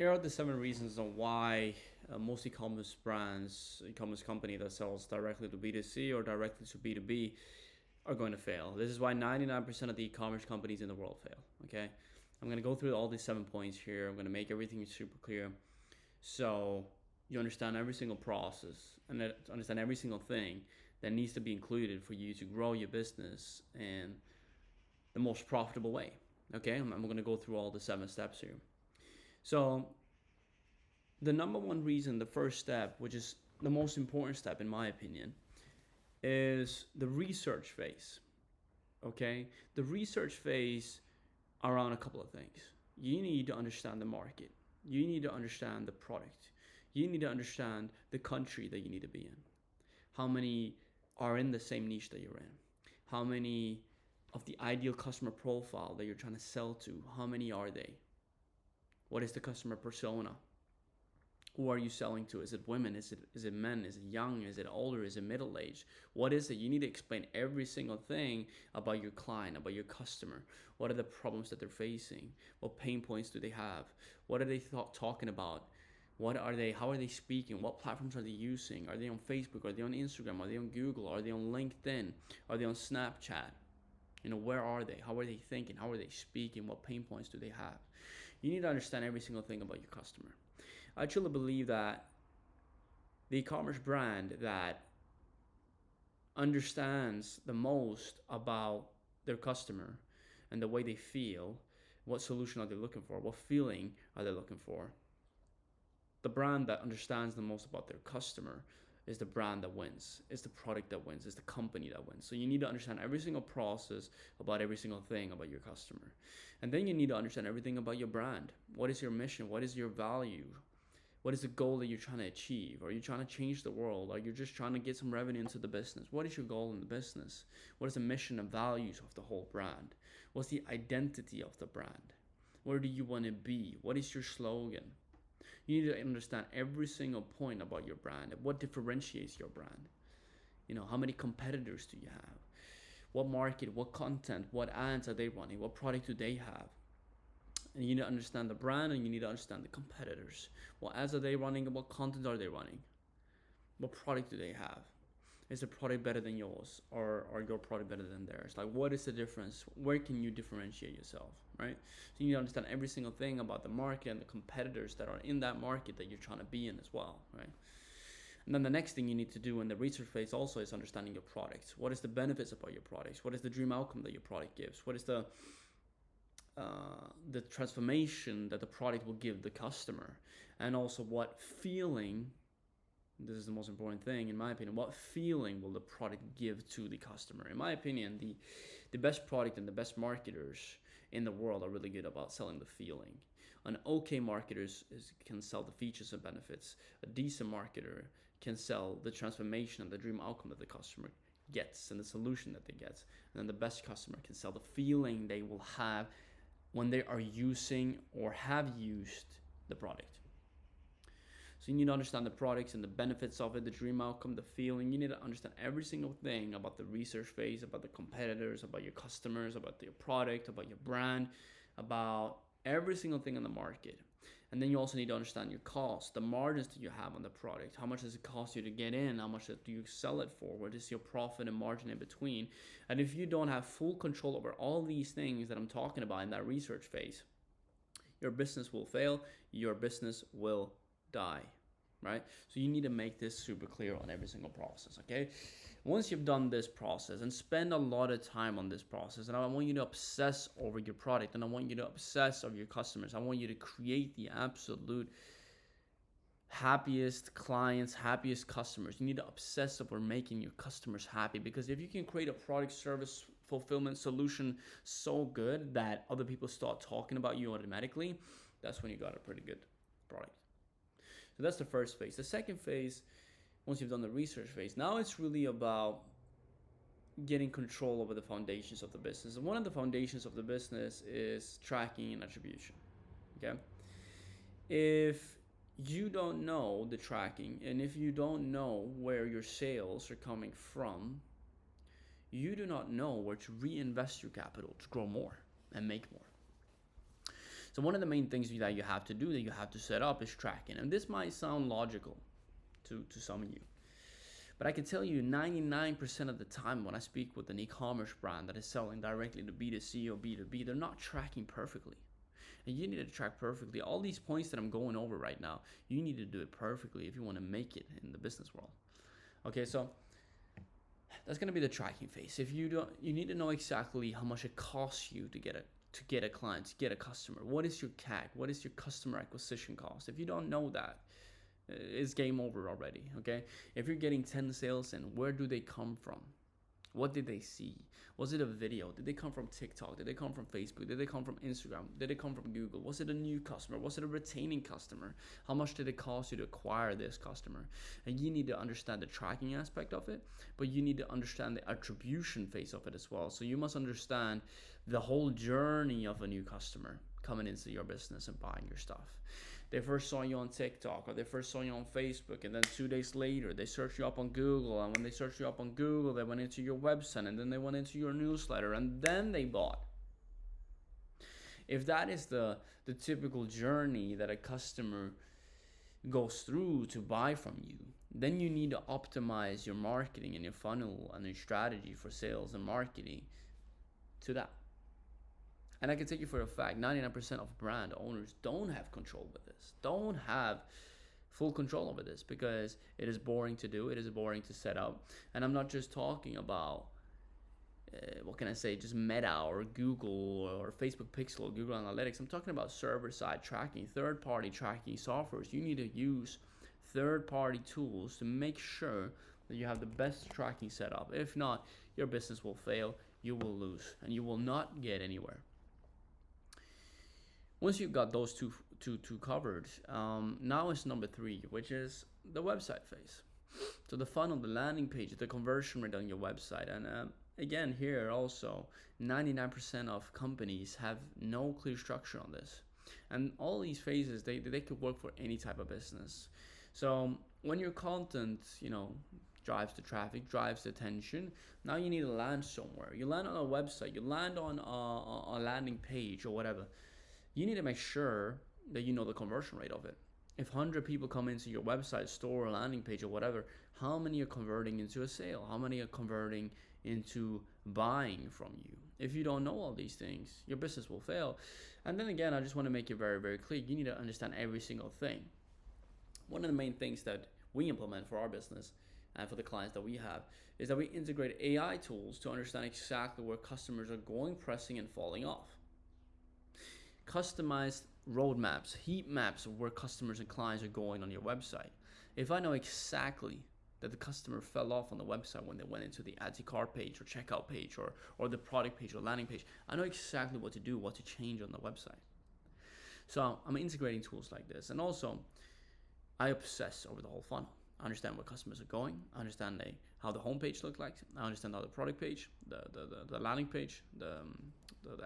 Here are the 7 reasons on why most e-commerce brands, e-commerce company that sells directly to B2C or directly to B2B are going to fail. This is why 99% of the e-commerce companies in the world fail. Okay, I'm going to go through all these 7 points here. I'm going to make everything super clear, so you understand every single process and understand every single thing that needs to be included for you to grow your business in the most profitable way. Okay, I'm going to go through all the 7 steps here. So the number one reason, the first step, which is the most important step in my opinion, is the research phase. Okay, the research phase around a couple of things. You need to understand the market. You need to understand the product. You need to understand the country that you need to be in. How many are in the same niche that you're in? How many of the ideal customer profile that you're trying to sell to, how many are they? What is the customer persona? Who are you selling to? Is it women? Is it men? Is it young? Is it older? Is it middle aged? What is it? You need to explain every single thing about your client, about your customer. What are the problems that they're facing? What pain points do they have? What are they talking about? What are they? How are they speaking? What platforms are they using? Are they on Facebook? Are they on Instagram? Are they on Google? Are they on LinkedIn? Are they on Snapchat? Where are they? How are they thinking? How are they speaking? What pain points do they have? You need to understand every single thing about your customer. I truly believe that the e-commerce brand that understands the most about their customer and the way they feel, what solution are they looking for, what feeling are they looking for, the brand that understands the most about their customer is the brand that wins, is the product that wins, is the company that wins. So you need to understand every single process about every single thing about your customer. And then you need to understand everything about your brand. What is your mission? What is your value? What is the goal that you're trying to achieve? Are you trying to change the world? Are you just trying to get some revenue into the business? What is your goal in the business? What is the mission and values of the whole brand? What's the identity of the brand? Where do you want to be? What is your slogan? You need to understand every single point about your brand. What differentiates your brand? How many competitors do you have? What market, what content, what ads are they running? What product do they have? And you need to understand the brand, and you need to understand the competitors. What ads are they running, and what content are they running? What product do they have? Is the product better than yours, or your product better than theirs? Like, what is the difference? Where can you differentiate yourself, right? So you need to understand every single thing about the market and the competitors that are in that market that you're trying to be in as well, right? And then the next thing you need to do in the research phase also is understanding your products. What is the benefits about your products? What is the dream outcome that your product gives? What is the transformation that the product will give the customer, and also what feeling, this is the most important thing in my opinion, what feeling will the product give to the customer? In my opinion, the best product and the best marketers in the world are really good about selling the feeling. An okay marketer can sell the features and benefits. A decent marketer can sell the transformation and the dream outcome that the customer gets and the solution that they get. And then the best customer can sell the feeling they will have when they are using or have used the product. So you need to understand the products and the benefits of it, the dream outcome, the feeling. You need to understand every single thing about the research phase, about the competitors, about your customers, about your product, about your brand, about every single thing in the market. And then you also need to understand your cost, the margins that you have on the product. How much does it cost you to get in? How much do you sell it for? What is your profit and margin in between? And if you don't have full control over all these things that I'm talking about in that research phase, your business will fail, your business will die, right? So you need to make this super clear on every single process, okay? Once you've done this process and spend a lot of time on this process, and I want you to obsess over your product, and I want you to obsess over your customers. I want you to create the absolute happiest clients, happiest customers. You need to obsess over making your customers happy, because if you can create a product, service, fulfillment solution so good that other people start talking about you automatically, that's when you got a pretty good product. So that's the first phase. The second phase, once you've done the research phase, now it's really about getting control over the foundations of the business. And one of the foundations of the business is tracking and attribution, okay? If you don't know the tracking, and if you don't know where your sales are coming from, you do not know where to reinvest your capital to grow more and make more. So one of the main things that you have to do, that you have to set up, is tracking. And this might sound logical to some of you, but I can tell you 99% of the time when I speak with an e-commerce brand that is selling directly to B2C or B2B, they're not tracking perfectly. And you need to track perfectly. All these points that I'm going over right now, you need to do it perfectly if you want to make it in the business world. Okay, so that's going to be the tracking phase. If you don't, you need to know exactly how much it costs you to get a client, to get a customer. What is your CAC? What is your customer acquisition cost? If you don't know that, it's game over already. Okay, if you're getting 10 sales in, where do they come from? What did they see? Was it a video? Did they come from TikTok? Did they come from Facebook? Did they come from Instagram? Did they come from Google? Was it a new customer? Was it a retaining customer? How much did it cost you to acquire this customer? And you need to understand the tracking aspect of it, but you need to understand the attribution phase of it as well. So you must understand the whole journey of a new customer coming into your business and buying your stuff. They first saw you on TikTok, or they first saw you on Facebook, and then 2 days later they searched you up on Google, and when they searched you up on Google, they went into your website, and then they went into your newsletter, and then they bought. If that is the typical journey that a customer goes through to buy from you, then you need to optimize your marketing and your funnel and your strategy for sales and marketing to that. And I can tell you for a fact, 99% of brand owners don't have control with this, don't have full control over this, because it is boring to do, it is boring to set up. And I'm not just talking about, what can I say, just Meta or Google or Facebook Pixel or Google Analytics. I'm talking about server-side tracking, third-party tracking softwares. You need to use third-party tools to make sure that you have the best tracking setup. If not, your business will fail, you will lose, and you will not get anywhere. Once you've got those two covered, now it's number 3, which is the website phase. So the funnel, the landing page, the conversion rate on your website. And again, here also, 99% of companies have no clear structure on this. And all these phases, they could work for any type of business. So when your content, drives the traffic, drives the attention, now you need to land somewhere. You land on a website, you land on a landing page or whatever. You need to make sure that you know the conversion rate of it. If 100 people come into your website, store, or landing page or whatever, how many are converting into a sale? How many are converting into buying from you? If you don't know all these things, your business will fail. And then again, I just want to make it very, very clear. You need to understand every single thing. One of the main things that we implement for our business and for the clients that we have is that we integrate AI tools to understand exactly where customers are going, pressing, and falling off. Customized roadmaps, heat maps of where customers and clients are going on your website. If I know exactly that the customer fell off on the website when they went into the add to cart page or checkout page or the product page or landing page, I know exactly what to do, what to change on the website. So I'm integrating tools like this. And also, I obsess over the whole funnel. I understand where customers are going. I understand how the homepage looks like. I understand how the product page, the landing page, the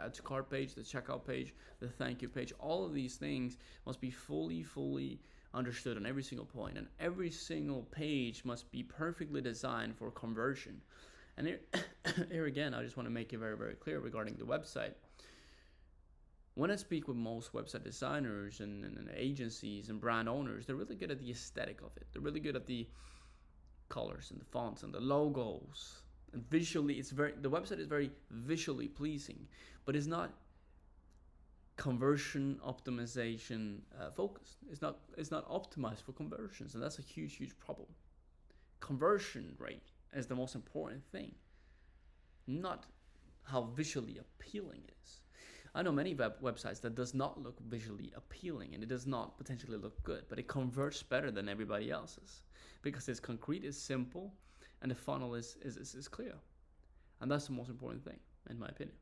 add to cart page, the checkout page, the thank you page. All of these things must be fully understood on every single point, and every single page must be perfectly designed for conversion. And here again, I just want to make it very, very clear regarding the website. When I speak with most website designers and agencies and brand owners, they're really good at the aesthetic of it. They're really good at the colors and the fonts and the logos. And visually, the website is very visually pleasing, but it's not conversion optimization focused. It's not optimized for conversions, and that's a huge problem. Conversion rate is the most important thing, not how visually appealing it is. I know many websites that does not look visually appealing, and it does not potentially look good, but it converts better than everybody else's because it's concrete, it's simple, and the funnel is clear. And that's the most important thing, in my opinion.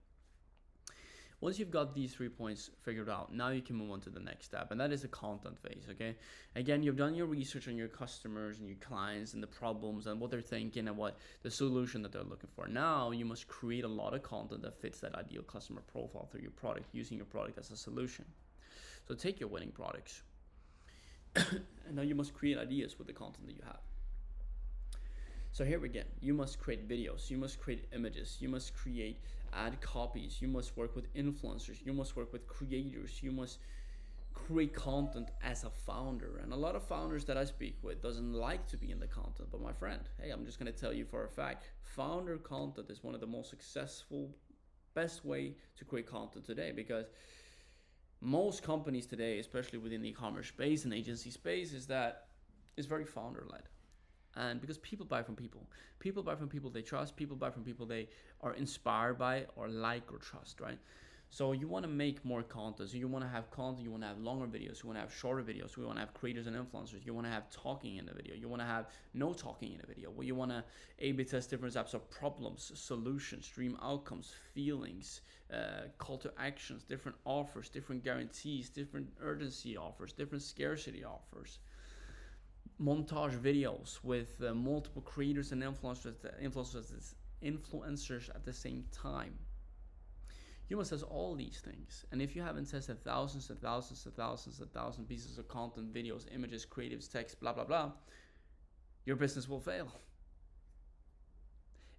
Once you've got these 3 points figured out, now you can move on to the next step, and that is the content phase, okay? Again, you've done your research on your customers and your clients and the problems and what they're thinking and what the solution that they're looking for. Now you must create a lot of content that fits that ideal customer profile through your product, using your product as a solution. So take your winning products, and now you must create ideas with the content that you have. So here again, you must create videos, you must create images, you must create ad copies, you must work with influencers, you must work with creators, you must create content as a founder. And a lot of founders that I speak with doesn't like to be in the content, but my friend, hey, I'm just going to tell you for a fact, founder content is one of the most successful, best way to create content today, because most companies today, especially within the e-commerce space and agency space, is that it's very founder led. And because people buy from people buy from people they trust, people buy from people they are inspired by or like or trust, right? So you want to make more content. So you want to have content, you want to have longer videos, you want to have shorter videos, you want to have creators and influencers, you want to have talking in the video, you want to have no talking in the video. Well, you want to A/B test different types of problems, solutions, dream outcomes, feelings, call to actions, different offers, different guarantees, different urgency offers, different scarcity offers. Montage videos with multiple creators and influencers at the same time. You must test all these things. And if you haven't tested thousands and thousands and thousands and thousands of pieces of content, videos, images, creatives, text, blah, blah, blah, your business will fail.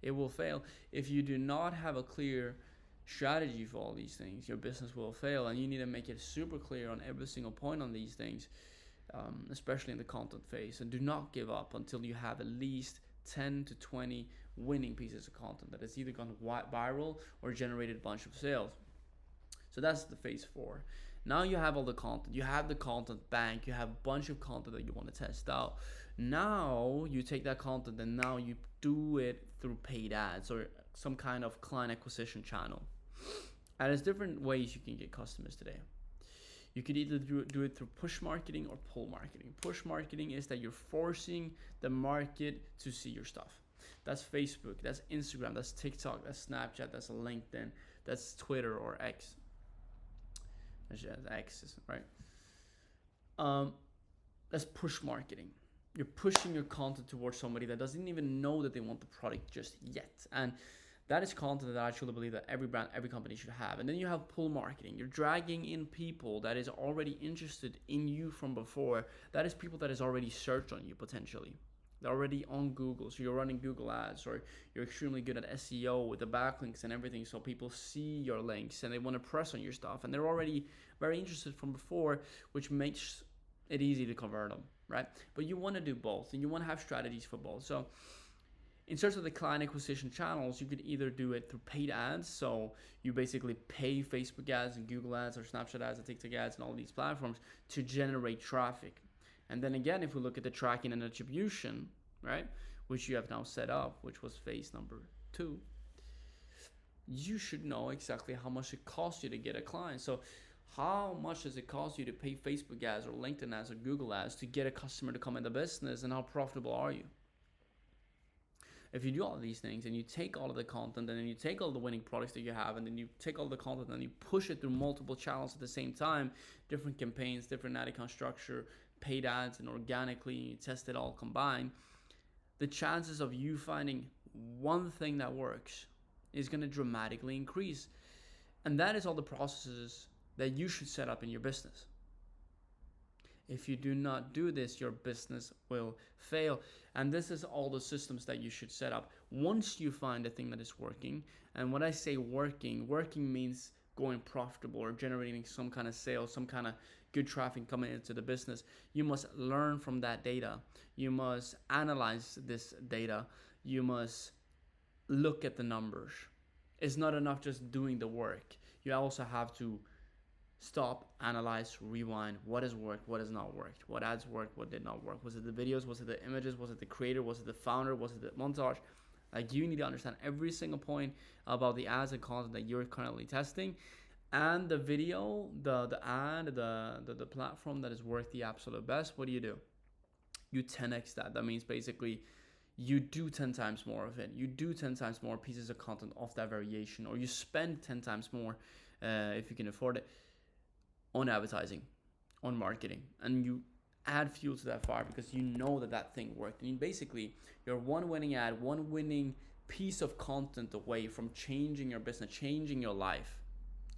It will fail. If you do not have a clear strategy for all these things, your business will fail. And you need to make it super clear on every single point on these things, especially in the content phase. And do not give up until you have at least 10 to 20 winning pieces of content that has either gone viral or generated a bunch of sales. So that's the phase 4. Now you have all the content, you have the content bank, you have a bunch of content that you want to test out. Now you take that content and now you do it through paid ads or some kind of client acquisition channel. And there's different ways you can get customers today. You could either do it through push marketing or pull marketing. Push marketing is that you're forcing the market to see your stuff. That's Facebook, that's Instagram, that's TikTok, that's Snapchat, that's LinkedIn, that's Twitter or X. That's X, right? That's push marketing. You're pushing your content towards somebody that doesn't even know that they want the product just yet. And that is content that I truly believe that every brand, every company should have. And then you have pull marketing. You're dragging in people that is already interested in you from before. That is people that is already searched on you potentially. They're already on Google, so you're running Google ads, or you're extremely good at SEO with the backlinks and everything, so people see your links and they want to press on your stuff, and they're already very interested from before, which makes it easy to convert them, right? But you want to do both, and you want to have strategies for both. So in terms of the client acquisition channels, you could either do it through paid ads, so you basically pay Facebook ads and Google ads or Snapchat ads and TikTok ads and all these platforms to generate traffic. And then again, if we look at the tracking and attribution, right, which you have now set up, which was phase number 2, you should know exactly how much it costs you to get a client. So how much does it cost you to pay Facebook ads or LinkedIn ads or Google ads to get a customer to come in the business, and how profitable are you? If you do all of these things and you take all of the content and then you take all the winning products that you have and then you take all the content and you push it through multiple channels at the same time, different campaigns, different ad account structure, paid ads and organically, you test it all combined, the chances of you finding one thing that works is going to dramatically increase. And that is all the processes that you should set up in your business. If you do not do this, your business will fail. And this is all the systems that you should set up once you find a thing that is working. And when I say working means going profitable or generating some kind of sales, some kind of good traffic coming into the business. You must learn from that data. You must analyze this data. You must look at the numbers. It's not enough just doing the work. You also have to stop, analyze, rewind. What has worked? What has not worked? What ads worked? What did not work? Was it the videos? Was it the images? Was it the creator? Was it the founder? Was it the montage? Like, you need to understand every single point about the ads and content that you're currently testing, and the video, the ad, the platform that is worth the absolute best. What do? You 10x that. That means basically you do 10 times more of it. You do 10 times more pieces of content of that variation, or you spend 10 times more, if you can afford it, on advertising, on marketing, and you add fuel to that fire because you know that thing worked. And basically, you're one winning ad, one winning piece of content away from changing your business, changing your life.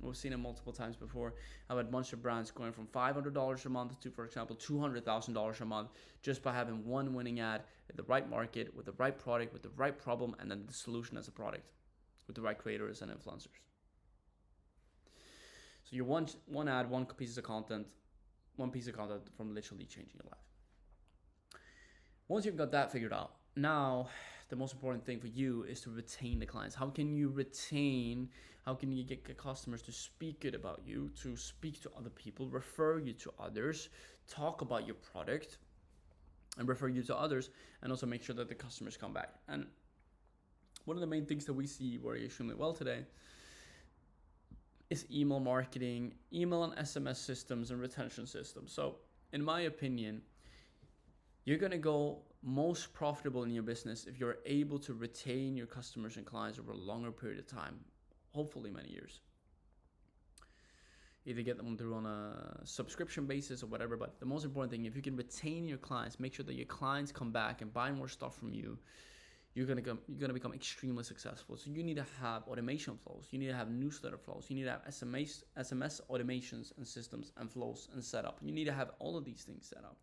We've seen it multiple times before. I've had a bunch of brands going from $500 a month to, for example, $200,000 a month just by having one winning ad in the right market, with the right product, with the right problem, and then the solution as a product with the right creators and influencers. So you want one ad, one piece of content from literally changing your life. Once you've got that figured out, now the most important thing for you is to retain the clients. How can you get customers to speak good about you, to speak to other people, refer you to others, talk about your product and refer you to others, and also make sure that the customers come back. And one of the main things that we see work extremely well today is email marketing, email and SMS systems, and retention systems. So in my opinion, you're going to go most profitable in your business if you're able to retain your customers and clients over a longer period of time, hopefully many years. Either get them through on a subscription basis or whatever, but the most important thing, if you can retain your clients, make sure that your clients come back and buy more stuff from you, you're gonna become extremely successful. So you need to have automation flows, you need to have newsletter flows, you need to have SMS automations and systems and flows and setup. You need to have all of these things set up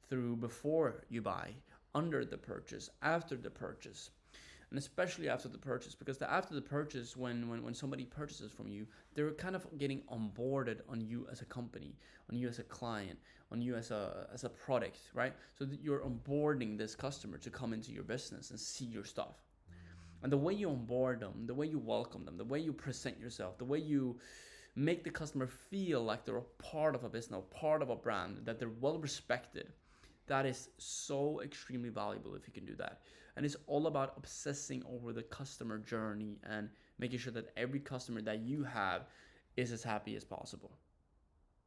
through before you buy, under the purchase, after the purchase, and especially after the purchase, because after the purchase, when somebody purchases from you, they're kind of getting onboarded on you as a company, on you as a client, on you as a product, right? So that you're onboarding this customer to come into your business and see your stuff. And the way you onboard them, the way you welcome them, the way you present yourself, the way you make the customer feel like they're a part of a business, a part of a brand, that they're well respected, that is so extremely valuable if you can do that. And it's all about obsessing over the customer journey and making sure that every customer that you have is as happy as possible.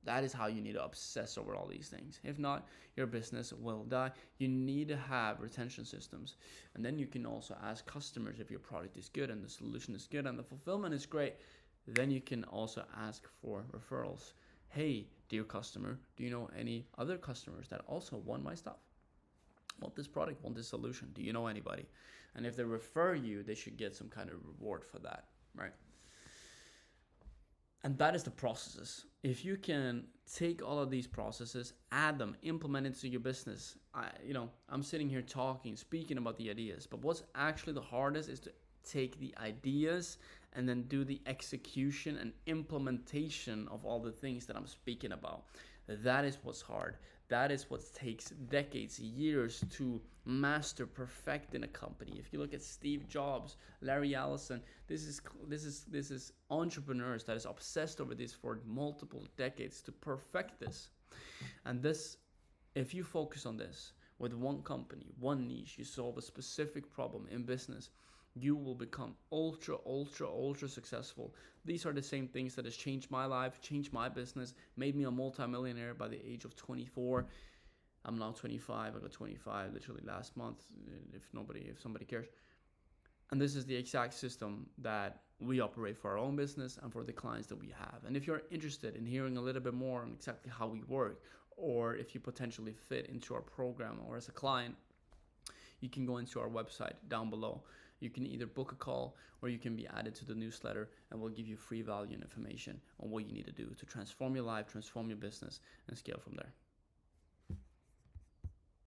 That is how you need to obsess over all these things. If not, your business will die. You need to have retention systems. And then you can also ask customers if your product is good and the solution is good and the fulfillment is great. Then you can also ask for referrals. Hey, dear customer, do you know any other customers that also want my stuff? Want this product, want this solution? Do you know anybody? And if they refer you, they should get some kind of reward for that, right? And that is the processes. If you can take all of these processes, add them, implement it into your business. I'm sitting here speaking about the ideas, but what's actually the hardest is to take the ideas and then do the execution and implementation of all the things that I'm speaking about. That is what's hard. That is what takes decades, years to master, perfect in a company. If you look at Steve Jobs, Larry Ellison, this is entrepreneurs that is obsessed over this for multiple decades to perfect this. And this, if you focus on this with one company, one niche, you solve a specific problem in business, you will become ultra successful. These are the same things that has changed my life, changed my business, made me a multimillionaire by the age of 24. I'm now 25. I got 25 literally last month, if somebody cares. And this is the exact system that we operate for our own business and for the clients that we have. And if you're interested in hearing a little bit more on exactly how we work, or if you potentially fit into our program or as a client, you can go into our website down below. You can either book a call or you can be added to the newsletter, and we'll give you free value and information on what you need to do to transform your life, transform your business, and scale from there.